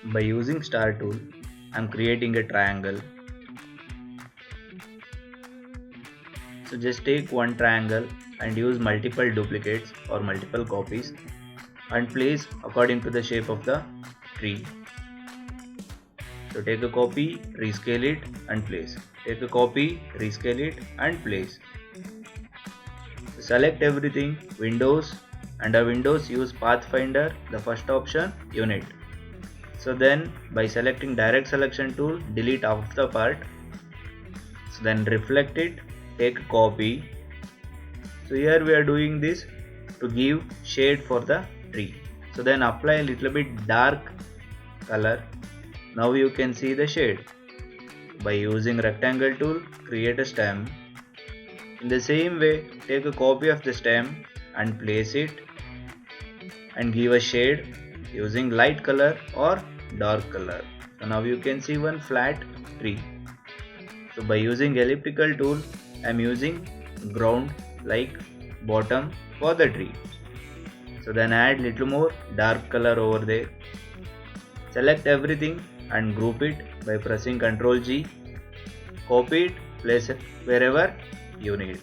By using star tool, I am creating a triangle. So just take one triangle and use multiple duplicates or multiple copies and place according to the shape of the tree. So take a copy, rescale it and place. Take a copy, rescale it and place. So select everything, Windows, under Windows use Pathfinder, the first option, Unit. So then by selecting direct selection tool, delete out the part. So then reflect it, take a copy. So here we are doing this to give shade for the tree. So then apply a little bit dark color. Now you can see the shade. By using rectangle tool, create a stem. In the same way, take a copy of the stem and place it and give a shade using light color or dark color. So now you can see one flat tree. So by using elliptical tool, I am using ground like bottom for the tree. So then add little more dark color over there. Select everything and group it by pressing Ctrl G. Copy it, place it wherever you need.